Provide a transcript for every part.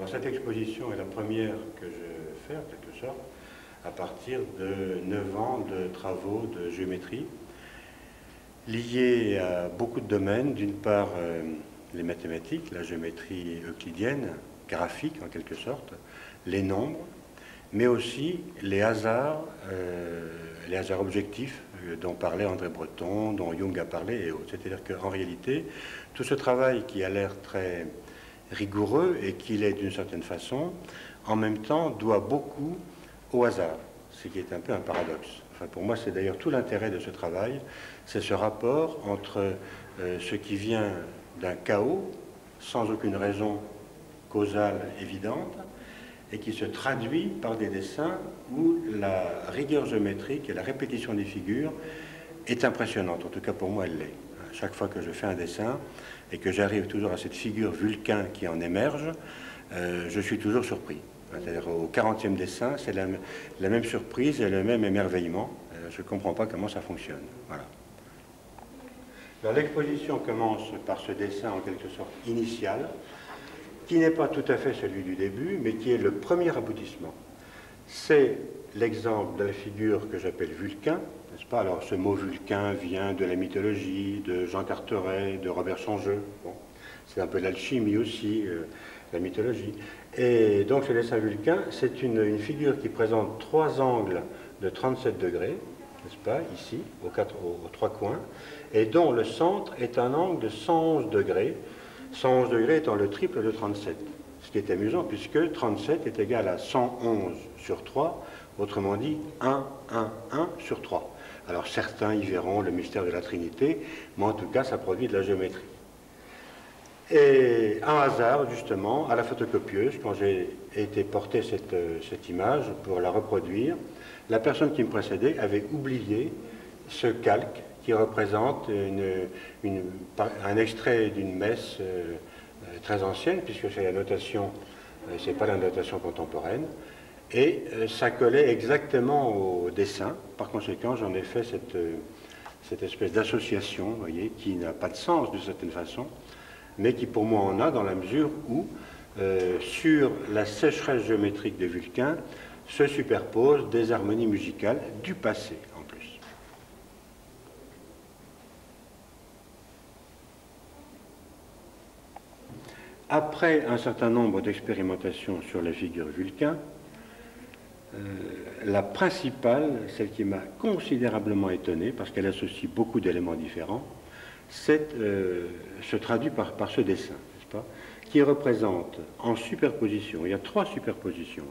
Alors cette exposition est la première que je fais, en quelque sorte, à partir de 9 ans de travaux de géométrie, liés à beaucoup de domaines. D'une part, les mathématiques, la géométrie euclidienne, graphique en quelque sorte, les nombres, mais aussi les hasards objectifs dont parlait André Breton, dont Jung a parlé et autres. C'est-à-dire qu'en réalité, tout ce travail qui a l'air très rigoureux et qui l'est d'une certaine façon, en même temps doit beaucoup au hasard, ce qui est un peu un paradoxe. Enfin, pour moi, c'est d'ailleurs tout l'intérêt de ce travail, c'est ce rapport entre ce qui vient d'un chaos, sans aucune raison causale évidente, et qui se traduit par des dessins où la rigueur géométrique et la répétition des figures est impressionnante. En tout cas, pour moi, elle l'est. Chaque fois que je fais un dessin et que j'arrive toujours à cette figure Vulcain qui en émerge, je suis toujours surpris. C'est-à-dire au 40e dessin, c'est la même surprise et le même émerveillement. Je ne comprends pas comment ça fonctionne. Voilà. Alors l'exposition commence par ce dessin en quelque sorte initial, qui n'est pas tout à fait celui du début, mais qui est le premier aboutissement. C'est l'exemple de la figure que j'appelle Vulcain, n'est-ce pas? Alors ce mot Vulcain vient de la mythologie, de Jean Carteret, de Robert Changeux. Bon, c'est un peu l'alchimie aussi, la mythologie. Et donc ce dessin Vulcain, c'est une figure qui présente 3 angles de 37 degrés, n'est-ce pas, ici, aux 3 coins, et dont le centre est un angle de 111 degrés, 111 degrés étant le triple de 37. Ce qui est amusant, puisque 37 est égal à 111 sur 3, autrement dit 1, 1, 1 sur 3. Alors certains y verront le mystère de la Trinité, mais en tout cas, ça produit de la géométrie. Et un hasard, justement, à la photocopieuse, quand j'ai été porter cette image pour la reproduire, la personne qui me précédait avait oublié ce calque qui représente un extrait d'une messe très ancienne, puisque c'est la notation, c'est pas la notation contemporaine, et ça collait exactement au dessin. Par conséquent, j'en ai fait cette espèce d'association, vous voyez, qui n'a pas de sens d'une certaine façon, mais qui pour moi en a dans la mesure où, sur la sécheresse géométrique de Vulcain, se superposent des harmonies musicales du passé. Après un certain nombre d'expérimentations sur la figure Vulcain, la principale, celle qui m'a considérablement étonné, parce qu'elle associe beaucoup d'éléments différents, se traduit par ce dessin, n'est-ce pas, qui représente en superposition, il y a 3 superpositions.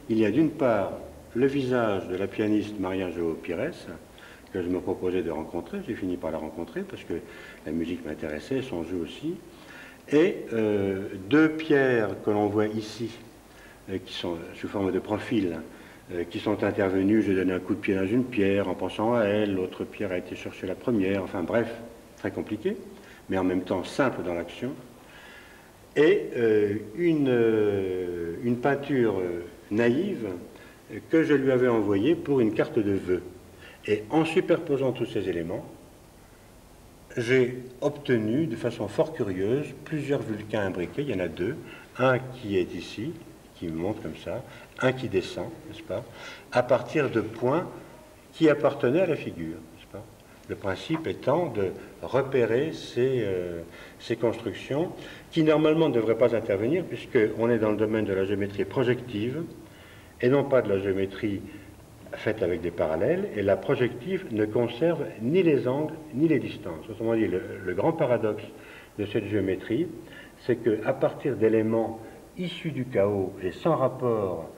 Il y a d'une part le visage de la pianiste Maria João Pires, que je me proposais de rencontrer, j'ai fini par la rencontrer, parce que la musique m'intéressait, son jeu aussi, et 2 pierres que l'on voit ici, qui sont sous forme de profil, qui sont intervenues. J'ai donné un coup de pied dans une pierre en pensant à elle, l'autre pierre a été chercher la première, enfin bref, très compliqué, mais en même temps simple dans l'action. Et une peinture naïve que je lui avais envoyée pour une carte de vœux. Et en superposant tous ces éléments, j'ai obtenu de façon fort curieuse plusieurs Vulcains imbriqués. Il y en a 2. Un qui est ici, qui me montre comme ça, un qui descend, n'est-ce pas, à partir de points qui appartenaient à la figure, n'est-ce pas. Le principe étant de repérer ces constructions qui normalement ne devraient pas intervenir puisqu'on est dans le domaine de la géométrie projective et non pas de la géométrie faite avec des parallèles, et la projective ne conserve ni les angles ni les distances. Autrement dit, le grand paradoxe de cette géométrie, c'est qu'à partir d'éléments issus du chaos et sans rapport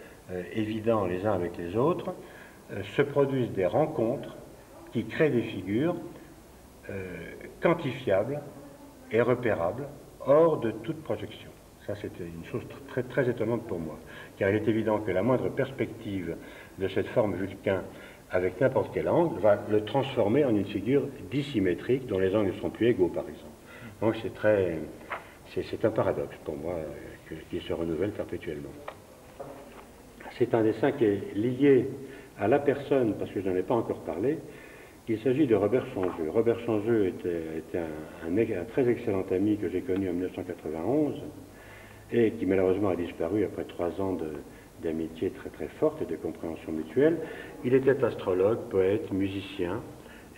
évident les uns avec les autres, se produisent des rencontres qui créent des figures quantifiables et repérables hors de toute projection. Ça, c'était une chose très, très étonnante pour moi, car il est évident que la moindre perspective de cette forme Vulcain avec n'importe quel angle va le transformer en une figure dissymétrique dont les angles ne sont plus égaux, par exemple. Donc c'est un paradoxe pour moi qui se renouvelle perpétuellement. C'est un dessin qui est lié à la personne, parce que je n'en ai pas encore parlé. Il s'agit de Robert Changeux. Robert Changeux était un très excellent ami que j'ai connu en 1991 et qui malheureusement a disparu après 3 ans d'amitié très très forte et de compréhension mutuelle. Il était astrologue, poète, musicien,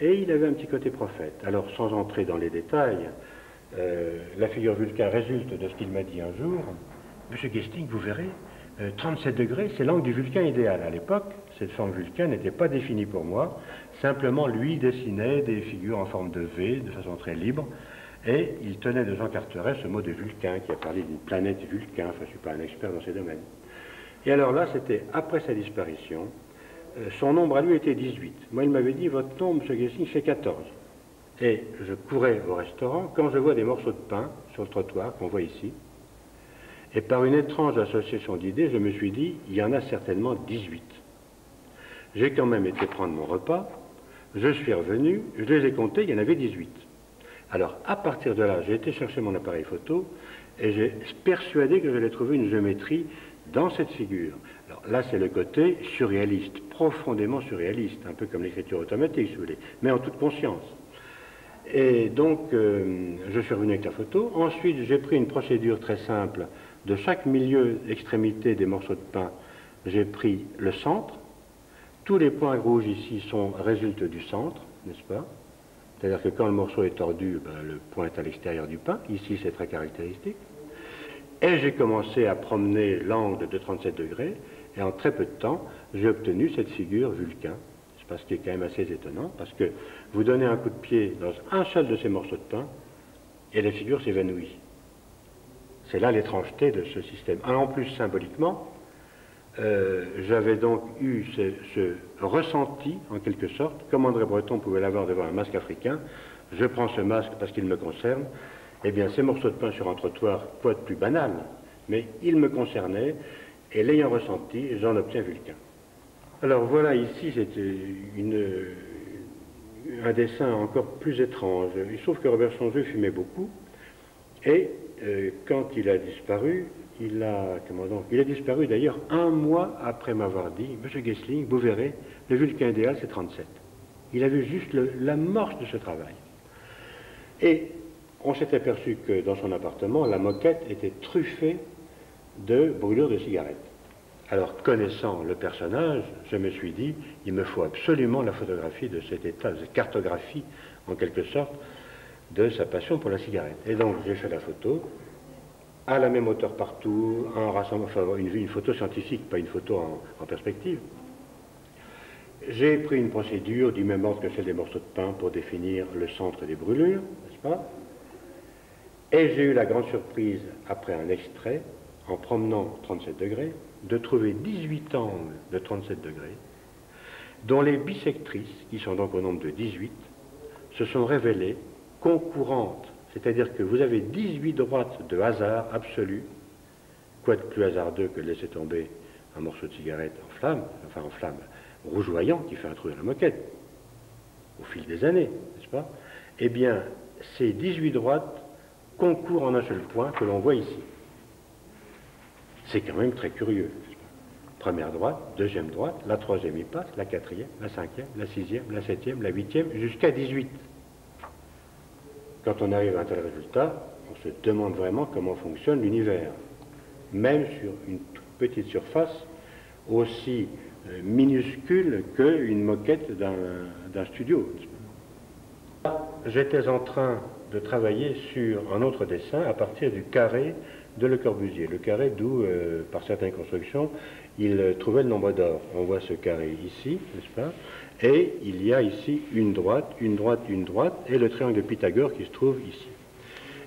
et il avait un petit côté prophète. Alors, sans entrer dans les détails, la figure Vulcain résulte de ce qu'il m'a dit un jour. Monsieur Guesting, vous verrez, 37 degrés, c'est l'angle du Vulcain idéal. À l'époque, cette forme Vulcain n'était pas définie pour moi. Simplement, lui dessinait des figures en forme de V, de façon très libre. Et il tenait de Jean Carteret ce mot de Vulcain, qui a parlé d'une planète Vulcain. Enfin, je ne suis pas un expert dans ces domaines. Et alors là, c'était après sa disparition. Son nombre à lui était 18. Moi, il m'avait dit, votre nombre, M. Guesting, c'est 14. Et je courais au restaurant quand je vois des morceaux de pain sur le trottoir, qu'on voit ici. Et par une étrange association d'idées, je me suis dit, il y en a certainement 18. J'ai quand même été prendre mon repas, je suis revenu, je les ai comptés, il y en avait 18. Alors, à partir de là, j'ai été chercher mon appareil photo et j'ai persuadé que j'allais trouver une géométrie dans cette figure. Alors là, c'est le côté surréaliste, profondément surréaliste, un peu comme l'écriture automatique, si vous voulez, mais en toute conscience. Et donc, je suis revenu avec la photo. Ensuite, j'ai pris une procédure très simple. De chaque milieu extrémité des morceaux de pain, j'ai pris le centre. Tous les points rouges ici résultent du centre, n'est-ce pas? C'est-à-dire que quand le morceau est tordu, ben, le point est à l'extérieur du pain. Ici, c'est très caractéristique. Et j'ai commencé à promener l'angle de 37 degrés. Et en très peu de temps, j'ai obtenu cette figure Vulcain. C'est ce qui est quand même assez étonnant, parce que vous donnez un coup de pied dans un seul de ces morceaux de pain, et la figure s'évanouit. C'est là l'étrangeté de ce système. En plus, symboliquement, j'avais donc eu ce ressenti, en quelque sorte, comme André Breton pouvait l'avoir devant un masque africain. Je prends ce masque parce qu'il me concerne. Eh bien, ces morceaux de pain sur un trottoir, quoi de plus banal, mais ils me concernaient, et l'ayant ressenti, j'en obtiens Vulcain. Alors voilà, ici, c'était un dessin encore plus étrange. Il se trouve que Robert Changeux fumait beaucoup, et quand il a disparu, il a disparu d'ailleurs 1 mois après m'avoir dit, Monsieur Guesling, vous verrez, le Vulcain idéal, c'est 37. Il a vu juste l'amorce de ce travail. Et on s'est aperçu que dans son appartement, la moquette était truffée de brûlures de cigarettes. Alors, connaissant le personnage, je me suis dit, il me faut absolument la photographie de cet état, de cartographie, en quelque sorte, de sa passion pour la cigarette. Et donc, j'ai fait la photo, à la même hauteur partout, en rassemblant, enfin, une photo scientifique, pas une photo en perspective. J'ai pris une procédure du même ordre que celle des morceaux de pain pour définir le centre des brûlures, n'est-ce pas? Et j'ai eu la grande surprise, après un extrait, en promenant 37 degrés, de trouver 18 angles de 37 degrés, dont les bissectrices, qui sont donc au nombre de 18, se sont révélées concourantes. C'est-à-dire que vous avez 18 droites de hasard absolu, quoi de plus hasardeux que de laisser tomber un morceau de cigarette en flamme, enfin en flamme rougeoyant qui fait un trou dans la moquette, au fil des années, n'est-ce pas? Eh bien, ces 18 droites concourent en un seul point que l'on voit ici. C'est quand même très curieux. Première droite, deuxième droite, la troisième y passe, la quatrième, la cinquième, la sixième, la septième, la huitième, jusqu'à 18. Quand on arrive à un tel résultat, on se demande vraiment comment fonctionne l'univers. Même sur une toute petite surface, aussi minuscule qu'une moquette d'un studio. J'étais en train de travailler sur un autre dessin à partir du carré de Le Corbusier. Le carré d'où, par certaines constructions, il trouvait le nombre d'or. On voit ce carré ici, n'est-ce pas? Et il y a ici une droite, une droite, une droite, et le triangle de Pythagore qui se trouve ici.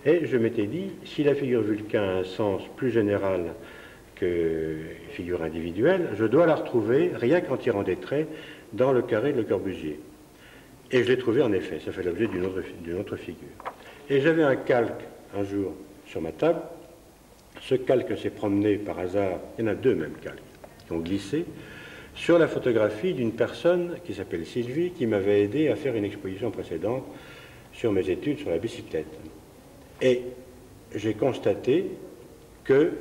Et je m'étais dit, si la figure Vulcain a un sens plus général que figure individuelle, je dois la retrouver, rien qu'en tirant des traits, dans le carré de Le Corbusier. Et je l'ai trouvé en effet, ça fait l'objet d'une autre figure. Et j'avais un calque, un jour, sur ma table. Ce calque s'est promené par hasard, il y en a 2 même calques, qui ont glissé, sur la photographie d'une personne qui s'appelle Sylvie, qui m'avait aidé à faire une exposition précédente sur mes études sur la bicyclette. Et j'ai constaté que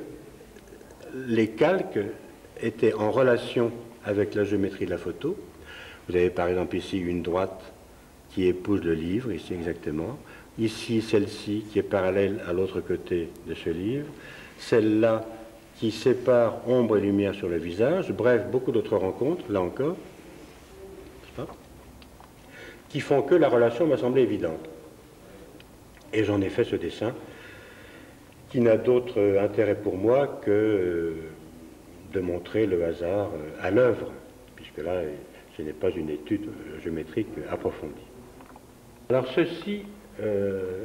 les calques étaient en relation avec la géométrie de la photo. Vous avez par exemple ici une droite qui épouse le livre, ici exactement. Ici, celle-ci qui est parallèle à l'autre côté de ce livre. celle-là qui sépare ombre et lumière sur le visage, bref, beaucoup d'autres rencontres, là encore, qui font que la relation m'a semblé évidente. Et j'en ai fait ce dessin qui n'a d'autre intérêt pour moi que de montrer le hasard à l'œuvre, puisque là, ce n'est pas une étude géométrique approfondie. Alors ceci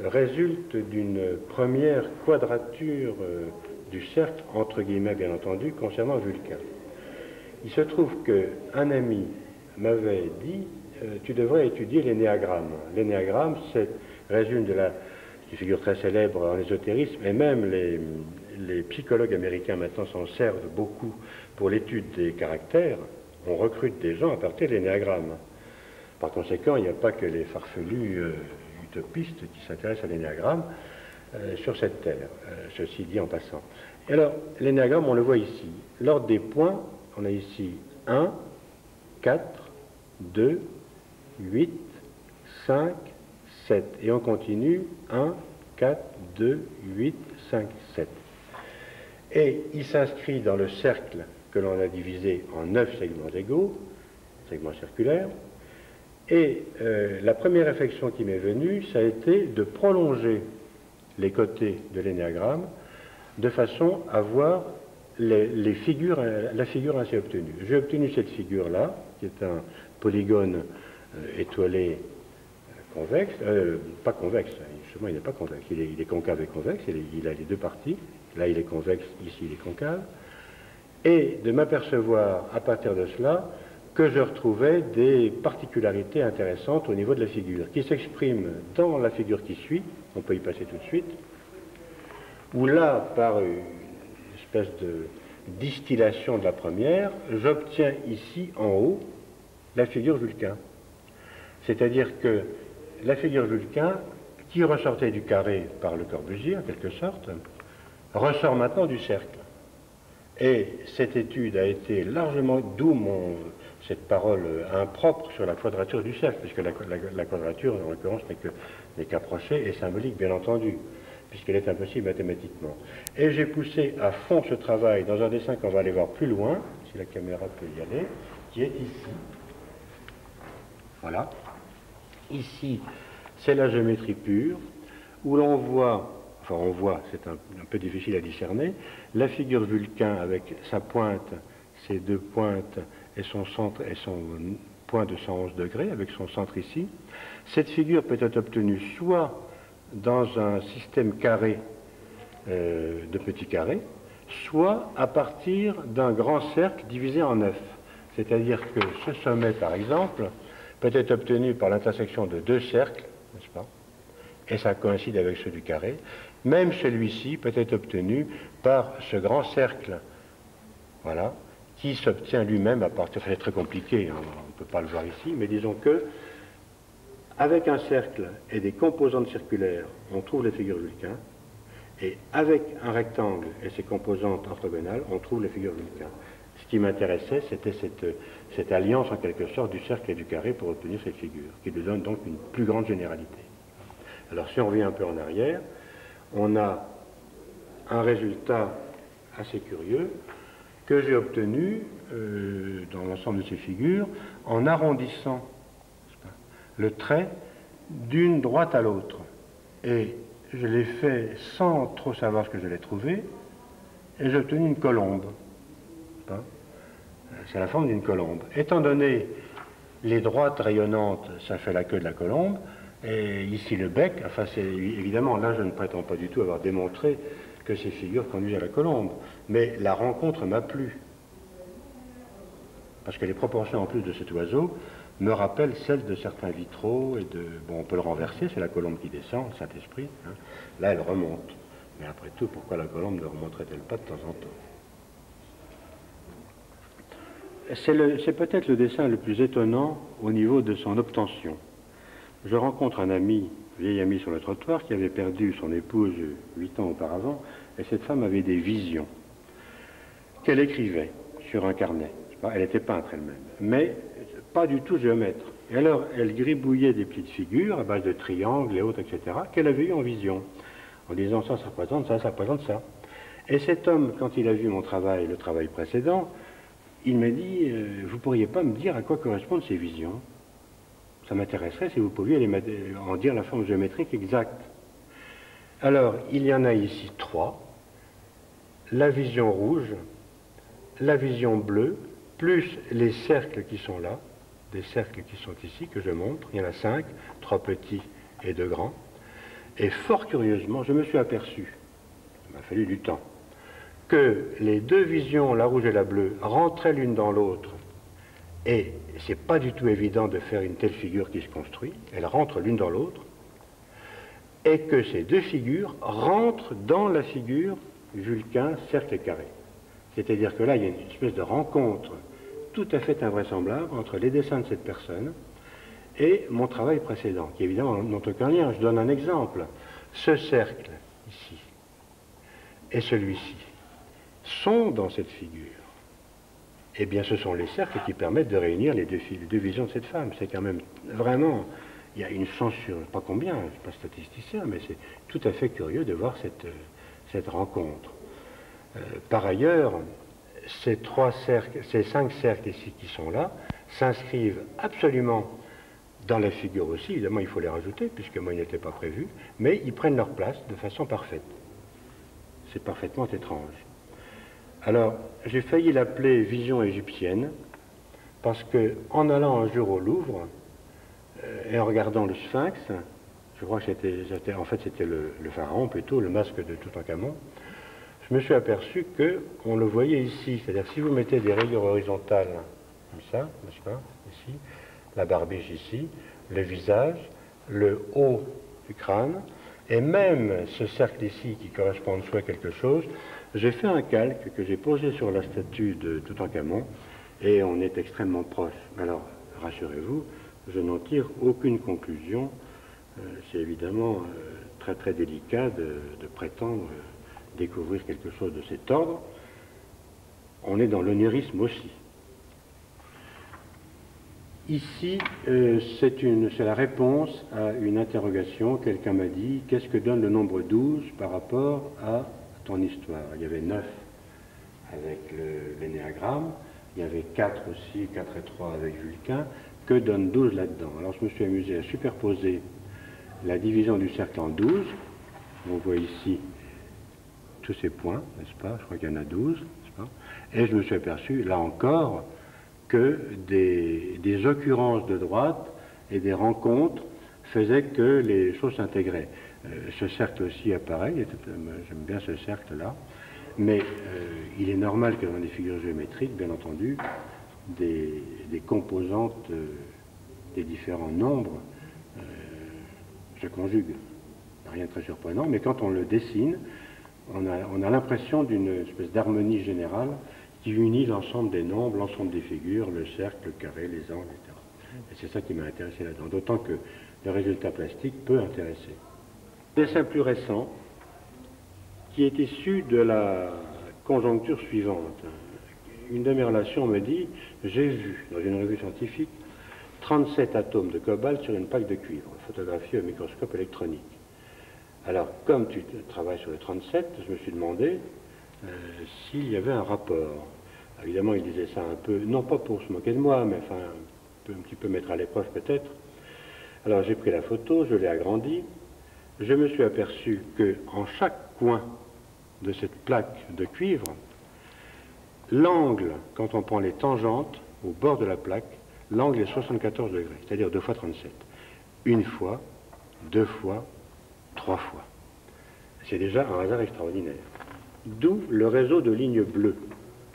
résulte d'une première quadrature du cercle, entre guillemets bien entendu, concernant Vulcain. Il se trouve qu'un ami m'avait dit tu devrais étudier l'énéagramme. L'énéagramme, résulte d'une figure très célèbre en ésotérisme, et même les psychologues américains maintenant s'en servent beaucoup pour l'étude des caractères. On recrute des gens à partir de l'énéagramme. Par conséquent, il n'y a pas que les farfelus utopistes qui s'intéressent à l'énéagramme sur cette terre, ceci dit en passant. Et alors, l'énéagramme, on le voit ici. L'ordre des points, on a ici 1, 4, 2, 8, 5, 7. Et on continue 1, 4, 2, 8, 5, 7. Et il s'inscrit dans le cercle que l'on a divisé en 9 segments égaux, segments circulaires. Et la première réflexion qui m'est venue, ça a été de prolonger les côtés de l'énéagramme de façon à voir la figure ainsi obtenue. J'ai obtenu cette figure-là, qui est un polygone étoilé convexe, pas convexe, justement il n'est pas convexe, il est concave et convexe, il a les deux parties, là il est convexe, ici il est concave, et de m'apercevoir à partir de cela que je retrouvais des particularités intéressantes au niveau de la figure, qui s'expriment dans la figure qui suit, on peut y passer tout de suite, où là, par une espèce de distillation de la première, j'obtiens ici en haut la figure Vulcain. C'est-à-dire que la figure Vulcain, qui ressortait du carré par le Corbusier, en quelque sorte, ressort maintenant du cercle. Et cette étude a été largement, d'où cette parole impropre sur la quadrature du cercle, puisque la quadrature, en l'occurrence, n'est qu'approchée et symbolique, bien entendu, puisqu'elle est impossible mathématiquement. Et j'ai poussé à fond ce travail dans un dessin qu'on va aller voir plus loin, si la caméra peut y aller, qui est ici. Voilà. Ici, c'est la géométrie pure, où l'on voit, enfin on voit, c'est un peu difficile à discerner, la figure Vulcain avec sa pointe, ses deux pointes et son centre et son point de 111 degrés, avec son centre ici. Cette figure peut être obtenue soit dans un système carré de petits carrés, soit à partir d'un grand cercle divisé en 9. C'est-à-dire que ce sommet, par exemple, peut être obtenu par l'intersection de deux cercles, n'est-ce pas? Et ça coïncide avec ceux du carré. Même celui-ci peut être obtenu par ce grand cercle, voilà, qui s'obtient lui-même à partir... C'est très compliqué, hein, on ne peut pas le voir ici, mais disons que avec un cercle et des composantes circulaires, on trouve les figures Vulcain, et avec un rectangle et ses composantes orthogonales, on trouve les figures Vulcain. Ce qui m'intéressait, c'était cette alliance en quelque sorte du cercle et du carré pour obtenir cette figure, qui lui donne donc une plus grande généralité. Alors si on revient un peu en arrière, on a un résultat assez curieux que j'ai obtenu dans l'ensemble de ces figures en arrondissant le trait d'une droite à l'autre. Et je l'ai fait sans trop savoir ce que je l'ai trouvé, et j'ai obtenu une colombe. C'est la forme d'une colombe. Étant donné les droites rayonnantes, ça fait la queue de la colombe, et ici le bec, enfin c'est évidemment, là je ne prétends pas du tout avoir démontré que ces figures conduisent à la colombe, mais la rencontre m'a plu. Parce que les proportions en plus de cet oiseau me rappellent celles de certains vitraux, et de... Bon, on peut le renverser, c'est la colombe qui descend, le Saint-Esprit, hein. Là elle remonte. Mais après tout, pourquoi la colombe ne remonterait-elle pas de temps en temps? C'est peut-être le dessin le plus étonnant au niveau de son obtention. Je rencontre un ami, vieil ami sur le trottoir, qui avait perdu son épouse 8 ans auparavant, et cette femme avait des visions qu'elle écrivait sur un carnet. Elle était peintre elle-même, mais pas du tout géomètre. Et alors, elle gribouillait des petites figures à base de triangles et autres, etc., qu'elle avait eues en vision, en disant ça représente ça, ça représente ça. Et cet homme, quand il a vu mon travail, le travail précédent, il m'a dit « Vous ne pourriez pas me dire à quoi correspondent ces visions? Ça m'intéresserait si vous pouviez en dire la forme géométrique exacte. » Alors, il y en a ici 3. La vision rouge, la vision bleue, plus les cercles qui sont là, des cercles qui sont ici, que je montre. Il y en a 5, 3 petits et 2 grands. Et fort curieusement, je me suis aperçu, il m'a fallu du temps, que les 2 visions, la rouge et la bleue, rentraient l'une dans l'autre. Et c'est pas du tout évident de faire une telle figure qui se construit. Elles rentrent l'une dans l'autre. Et que ces 2 figures rentrent dans la figure Vulcain, cercle et carré. C'est-à-dire que là, il y a une espèce de rencontre tout à fait invraisemblable entre les dessins de cette personne et mon travail précédent, qui évidemment n'ont aucun lien. Je donne un exemple. Ce cercle, ici, et celui-ci, sont dans cette figure. Eh bien, ce sont les cercles qui permettent de réunir les deux visions de cette femme. C'est quand même vraiment... Il y a une censure, je ne sais pas combien, je ne suis pas statisticien, mais c'est tout à fait curieux de voir cette rencontre. Par ailleurs, ces 5 cercles ici qui sont là, s'inscrivent absolument dans la figure aussi. Évidemment, il faut les rajouter, puisque moi, ils n'étaient pas prévus, mais ils prennent leur place de façon parfaite. C'est parfaitement étrange. Alors, j'ai failli l'appeler vision égyptienne, parce que en allant un jour au Louvre, et en regardant le Sphinx, je crois que c'était le pharaon plutôt, le masque de Toutankhamon, je me suis aperçu qu'on le voyait ici. C'est-à-dire si vous mettez des rayures horizontales, comme ça, n'est-ce pas, ici, la barbiche ici, le visage, le haut du crâne, et même ce cercle ici qui correspond en dessous à quelque chose, j'ai fait un calque que j'ai posé sur la statue de Toutankhamon, et on est extrêmement proche. Alors, rassurez-vous, je n'en tire aucune conclusion. C'est évidemment très très délicat de prétendre découvrir quelque chose de cet ordre. On est dans l'onirisme aussi. Ici, c'est la réponse à une interrogation. Quelqu'un m'a dit, qu'est-ce que donne le nombre 12 par rapport à ton histoire? Il y avait 9 avec l'énéagramme, il y avait 4 aussi, 4 et 3 avec Vulcain. Que donne 12 là-dedans? Alors je me suis amusé à superposer la division du cercle en 12. On voit ici tous ces points, n'est-ce pas? Je crois qu'il y en a 12, n'est-ce pas? Et je me suis aperçu, là encore, que des occurrences de droite et des rencontres faisaient que les choses s'intégraient. Ce cercle aussi apparaît, j'aime bien ce cercle-là, mais il est normal que dans des figures géométriques, bien entendu, des composantes des différents nombres se conjuguent. Rien de très surprenant, mais quand on le dessine, on a l'impression d'une espèce d'harmonie générale qui unit l'ensemble des nombres, l'ensemble des figures, le cercle, le carré, les angles, etc. Et c'est ça qui m'a intéressé là-dedans, d'autant que le résultat plastique peut intéresser. Un dessin plus récent, qui est issu de la conjoncture suivante. Une de mes relations me dit, j'ai vu dans une revue scientifique 37 atomes de cobalt sur une plaque de cuivre, photographiée au microscope électronique. Alors, comme tu travailles sur le 37, je me suis demandé s'il y avait un rapport. Évidemment, il disait ça un peu, non pas pour se moquer de moi, mais enfin, un petit peu mettre à l'épreuve peut-être. Alors, j'ai pris la photo, je l'ai agrandie. Je me suis aperçu qu'en chaque coin de cette plaque de cuivre, l'angle, quand on prend les tangentes au bord de la plaque, l'angle est 74 degrés, c'est-à-dire 2 fois 37. Une fois, 2 fois, 3 fois. C'est déjà un hasard extraordinaire. D'où le réseau de lignes bleues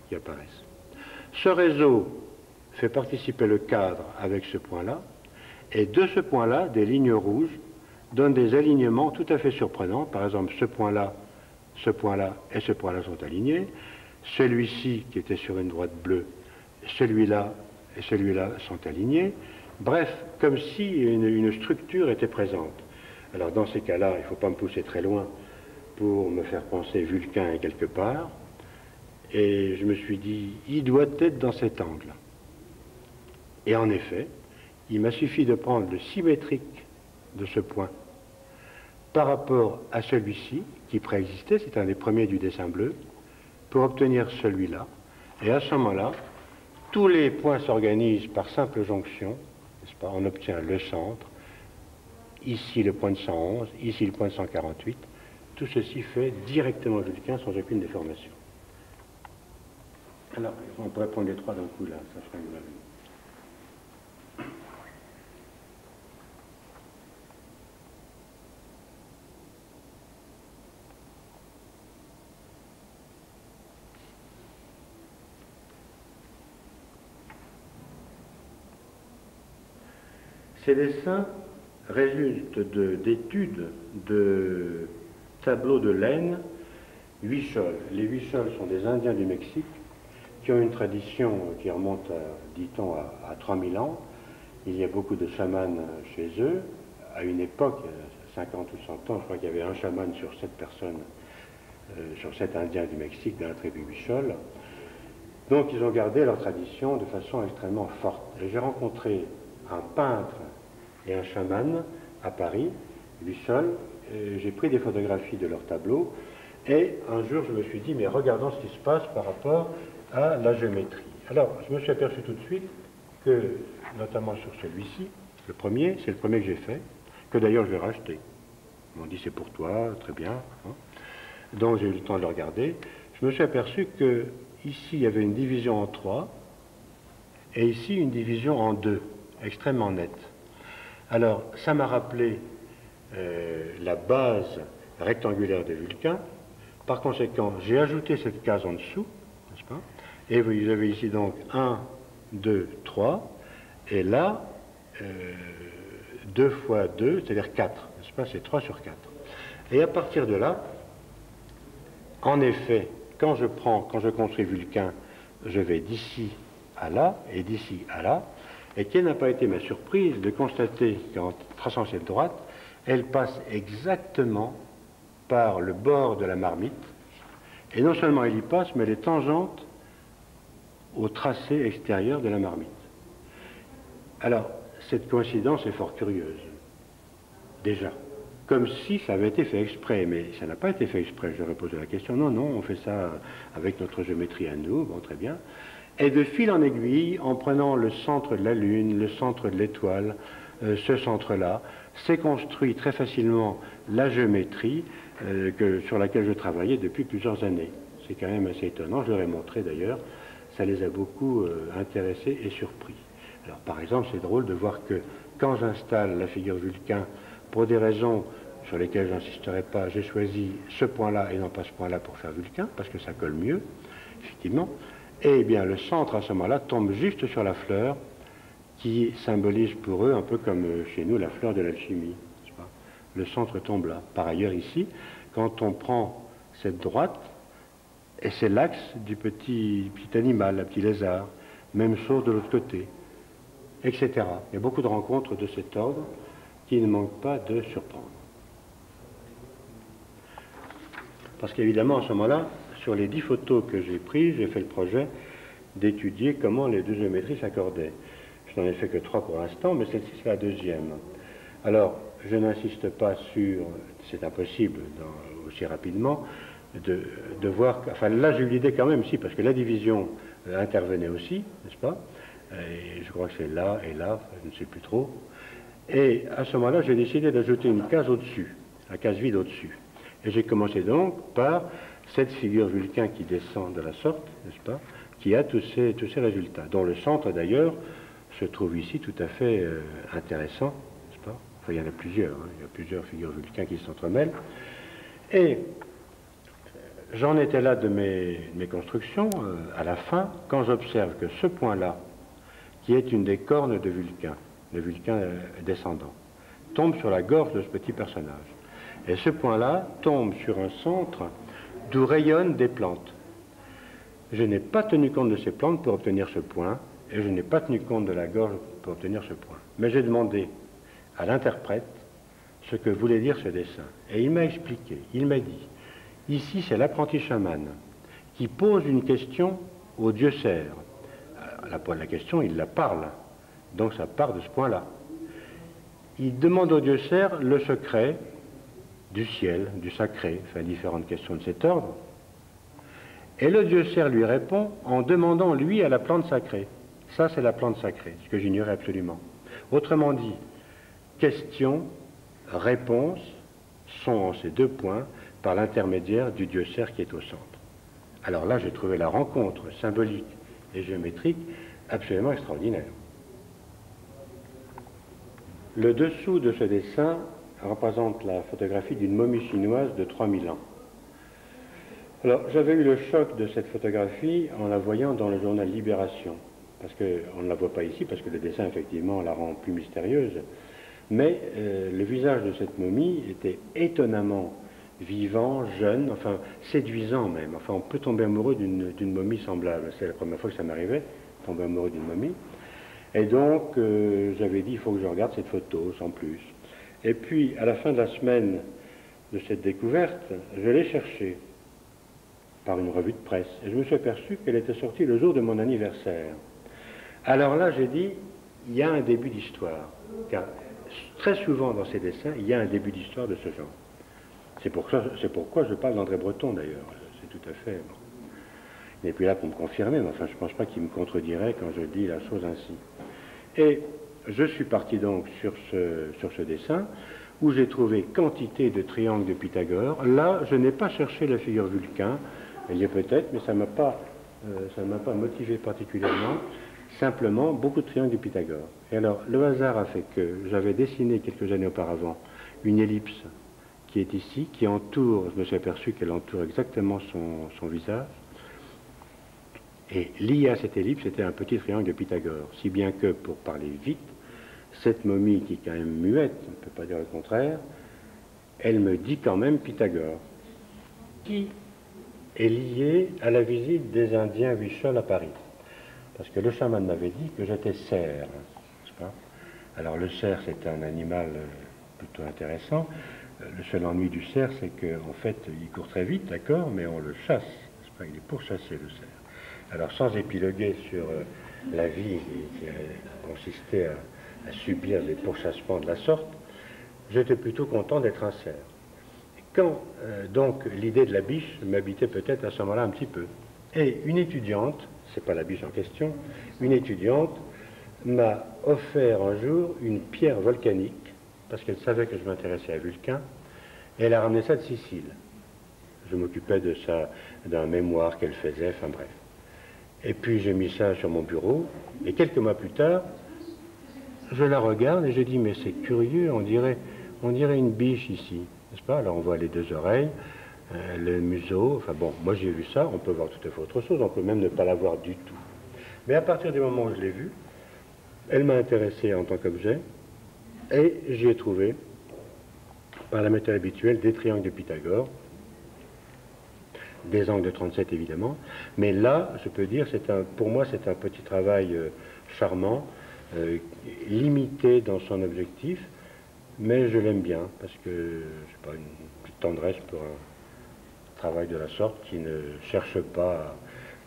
qui apparaissent. Ce réseau fait participer le cadre avec ce point-là, et de ce point-là, des lignes rouges donnent des alignements tout à fait surprenants. Par exemple, ce point-là et ce point-là sont alignés. Celui-ci, qui était sur une droite bleue, celui-là et celui-là sont alignés. Bref, comme si une structure était présente. Alors dans ces cas-là, il ne faut pas me pousser très loin pour me faire penser Vulcain quelque part. Et je me suis dit, il doit être dans cet angle. Et en effet, il m'a suffi de prendre le symétrique de ce point par rapport à celui-ci, qui préexistait, c'est un des premiers du dessin bleu, pour obtenir celui-là. Et à ce moment-là, tous les points s'organisent par simple jonction, n'est-ce pas? On obtient le centre, ici le point de 111, ici le point de 148. Tout ceci fait directement vulcain sans aucune déformation. Alors, on pourrait prendre les trois d'un coup là, ça serait une... Ces dessins résultent d'études de tableaux de laine Huichol. Les Huichol sont des Indiens du Mexique qui ont une tradition qui remonte, dit-on, à 3000 ans. Il y a beaucoup de chamans chez eux. À une époque, 50 ou 100 ans, je crois qu'il y avait un chaman sur 7 personnes, sur 7 Indiens du Mexique, dans la tribu Huichol. Donc ils ont gardé leur tradition de façon extrêmement forte. Et j'ai rencontré un peintre et un chaman à Paris, Huichol. J'ai pris des photographies de leurs tableaux et un jour je me suis dit, mais regardons ce qui se passe par rapport à la géométrie. Alors je me suis aperçu tout de suite que, notamment sur celui-ci, le premier, c'est le premier que j'ai fait, que d'ailleurs je vais racheter. Ils m'ont dit c'est pour toi, très bien. Hein. Donc j'ai eu le temps de le regarder. Je me suis aperçu que ici il y avait une division en 3 et ici une division en 2, extrêmement nette. Alors, ça m'a rappelé la base rectangulaire de Vulcain. Par conséquent, j'ai ajouté cette case en dessous, n'est-ce pas? Et vous avez ici donc 1, 2, 3. Et là, 2 fois 2, c'est-à-dire 4, n'est-ce pas? C'est 3 sur 4. Et à partir de là, en effet, quand je construis Vulcain, je vais d'ici à là et d'ici à là. Et quelle n'a pas été ma surprise de constater qu'en traçant cette droite, elle passe exactement par le bord de la marmite. Et non seulement elle y passe, mais elle est tangente au tracé extérieur de la marmite. Alors, cette coïncidence est fort curieuse, déjà. Comme si ça avait été fait exprès, mais ça n'a pas été fait exprès. Je leur ai posé la question, non, non, on fait ça avec notre géométrie à nous, bon, très bien. Et de fil en aiguille, en prenant le centre de la Lune, le centre de l'étoile, ce centre-là, s'est construit très facilement la géométrie sur laquelle je travaillais depuis plusieurs années. C'est quand même assez étonnant, je leur ai montré d'ailleurs, ça les a beaucoup intéressés et surpris. Alors par exemple, c'est drôle de voir que quand j'installe la figure Vulcain, pour des raisons sur lesquelles je n'insisterai pas, j'ai choisi ce point-là et non pas ce point-là pour faire Vulcain, parce que ça colle mieux, effectivement. Et bien le centre à ce moment-là tombe juste sur la fleur qui symbolise pour eux un peu comme chez nous la fleur de l'alchimie. Le centre tombe là. Par ailleurs ici, quand on prend cette droite, et c'est l'axe du petit animal, le petit lézard, même chose de l'autre côté, etc. Il y a beaucoup de rencontres de cet ordre qui ne manquent pas de surprendre. Parce qu'évidemment, à ce moment-là, sur les 10 photos que j'ai prises, j'ai fait le projet d'étudier comment les deux géométries s'accordaient. Je n'en ai fait que 3 pour l'instant, mais celle-ci, c'est la deuxième. Alors, je n'insiste pas sur, c'est impossible aussi rapidement, de voir, enfin là j'ai eu l'idée quand même, si, parce que la division intervenait aussi, n'est-ce pas? Et je crois que c'est là et là, je ne sais plus trop. Et à ce moment-là, j'ai décidé d'ajouter une case au-dessus, la case vide au-dessus. Et j'ai commencé donc par cette figure Vulcain qui descend de la sorte, n'est-ce pas, qui a tous ces résultats, dont le centre d'ailleurs se trouve ici tout à fait intéressant, n'est-ce pas? Enfin, il y en a plusieurs, hein, il y a plusieurs figures Vulcain qui s'entremêlent. Et j'en étais là de mes constructions, à la fin, quand j'observe que ce point-là, qui est une des cornes de Vulcain, le Vulcain descendant, tombe sur la gorge de ce petit personnage. Et ce point-là tombe sur un centre d'où rayonnent des plantes. Je n'ai pas tenu compte de ces plantes pour obtenir ce point, et je n'ai pas tenu compte de la gorge pour obtenir ce point. Mais j'ai demandé à l'interprète ce que voulait dire ce dessin. Et il m'a expliqué, il m'a dit, ici c'est l'apprenti chaman qui pose une question au dieu cerf. La question, il la parle, donc ça part de ce point-là. Il demande au dieu cerf le secret du ciel, du sacré, enfin différentes questions de cet ordre. Et le dieu cerf lui répond en demandant lui à la plante sacrée. Ça, c'est la plante sacrée, ce que j'ignorais absolument. Autrement dit, question, réponse sont en ces deux points par l'intermédiaire du dieu cerf qui est au centre. Alors là, j'ai trouvé la rencontre symbolique et géométrique absolument extraordinaire. Le dessous de ce dessin représente la photographie d'une momie chinoise de 3000 ans. Alors, j'avais eu le choc de cette photographie en la voyant dans le journal Libération, parce qu'on ne la voit pas ici, parce que le dessin, effectivement, la rend plus mystérieuse, mais le visage de cette momie était étonnamment vivant, jeune, enfin séduisant même. Enfin, on peut tomber amoureux d'une momie semblable. C'est la première fois que ça m'arrivait, tomber amoureux d'une momie. Et donc, j'avais dit, il faut que je regarde cette photo, sans plus. Et puis, à la fin de la semaine de cette découverte, je l'ai cherchée par une revue de presse. Et je me suis aperçu qu'elle était sortie le jour de mon anniversaire. Alors là, j'ai dit, il y a un début d'histoire. Car très souvent dans ces dessins, il y a un début d'histoire de ce genre. C'est pourquoi je parle d'André Breton, d'ailleurs. C'est tout à fait... Bon. Il n'est plus là pour me confirmer, mais enfin, je ne pense pas qu'il me contredirait quand je dis la chose ainsi. Et je suis parti donc sur ce dessin, où j'ai trouvé quantité de triangles de Pythagore. Là, je n'ai pas cherché la figure Vulcain, elle y est peut-être, mais ça ne m'a pas motivé particulièrement. Simplement, beaucoup de triangles de Pythagore. Et alors, le hasard a fait que j'avais dessiné quelques années auparavant une ellipse qui est ici, qui entoure, je me suis aperçu qu'elle entoure exactement son visage. Et lié à cette ellipse, c'était un petit triangle de Pythagore. Si bien que, pour parler vite, cette momie qui est quand même muette, on ne peut pas dire le contraire, elle me dit quand même Pythagore, qui est lié à la visite des Indiens Huichol à Paris. Parce que le chaman m'avait dit que j'étais cerf, n'est-ce pas? Alors le cerf, c'est un animal plutôt intéressant. Le seul ennui du cerf, c'est qu'en fait, il court très vite, d'accord, mais on le chasse, n'est-ce pas? Il est pourchassé, le cerf. Alors sans épiloguer sur la vie qui a consisté à subir des pourchassements de la sorte, j'étais plutôt content d'être un cerf. Quand donc l'idée de la biche m'habitait peut-être à ce moment-là un petit peu. Et une étudiante, c'est pas la biche en question, une étudiante m'a offert un jour une pierre volcanique, parce qu'elle savait que je m'intéressais à Vulcain, et elle a ramené ça de Sicile. Je m'occupais d'un mémoire qu'elle faisait, enfin bref. Et puis j'ai mis ça sur mon bureau, et quelques mois plus tard, je la regarde et je dis, mais c'est curieux, on dirait une biche ici, n'est-ce pas? Alors on voit les deux oreilles, le museau, enfin bon, moi j'ai vu ça, on peut voir tout à fait autre chose, on peut même ne pas la voir du tout. Mais à partir du moment où je l'ai vue, elle m'a intéressé en tant qu'objet, et j'y ai trouvé, par la méthode habituelle, des triangles de Pythagore, des angles de 37 évidemment, mais là, je peux dire, pour moi c'est un petit travail charmant, limité dans son objectif, mais je l'aime bien, parce que je pas, une petite tendresse pour un travail de la sorte qui ne cherche pas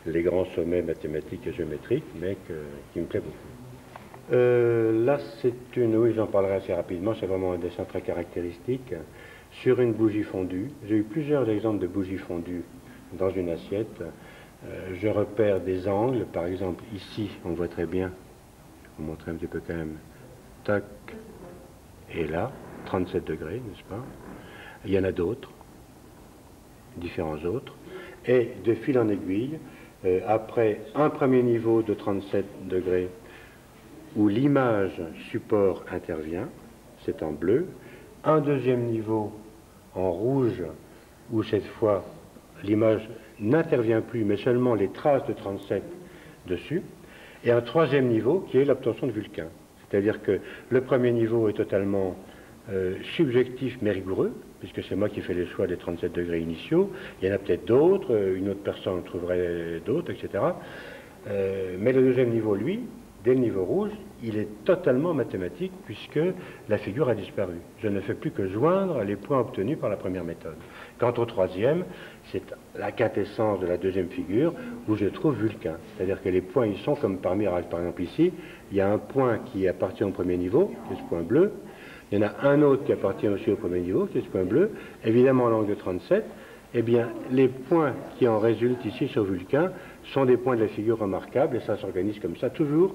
les grands sommets mathématiques et géométriques, mais qui me plaît beaucoup. Là, oui, j'en parlerai assez rapidement, c'est vraiment un dessin très caractéristique, sur une bougie fondue. J'ai eu plusieurs exemples de bougies fondues dans une assiette. Je repère des angles, par exemple ici, on voit très bien, je vais vous montrer un petit peu quand même, tac, et là, 37 degrés, n'est-ce pas? Il y en a d'autres, différents autres, et de fil en aiguille, après un premier niveau de 37 degrés, où l'image support intervient, c'est en bleu, un deuxième niveau en rouge, où cette fois l'image n'intervient plus, mais seulement les traces de 37 dessus, et un troisième niveau qui est l'obtention de Vulcain. C'est-à-dire que le premier niveau est totalement subjectif mais rigoureux, puisque c'est moi qui fais les choix des 37 degrés initiaux. Il y en a peut-être d'autres, une autre personne trouverait d'autres, etc. Mais le deuxième niveau, lui, dès le niveau rouge, il est totalement mathématique, puisque la figure a disparu. Je ne fais plus que joindre les points obtenus par la première méthode. Quant au troisième, c'est la quintessence de la deuxième figure, où je trouve Vulcain. C'est-à-dire que les points, ils sont comme par miracle. Par exemple ici, il y a un point qui appartient au premier niveau, qui est ce point bleu, Il y en a un autre qui appartient aussi au premier niveau, qui est ce point bleu, évidemment l'angle de 37. Eh bien, les points qui en résultent ici sur Vulcain sont des points de la figure remarquable, et ça s'organise comme ça, toujours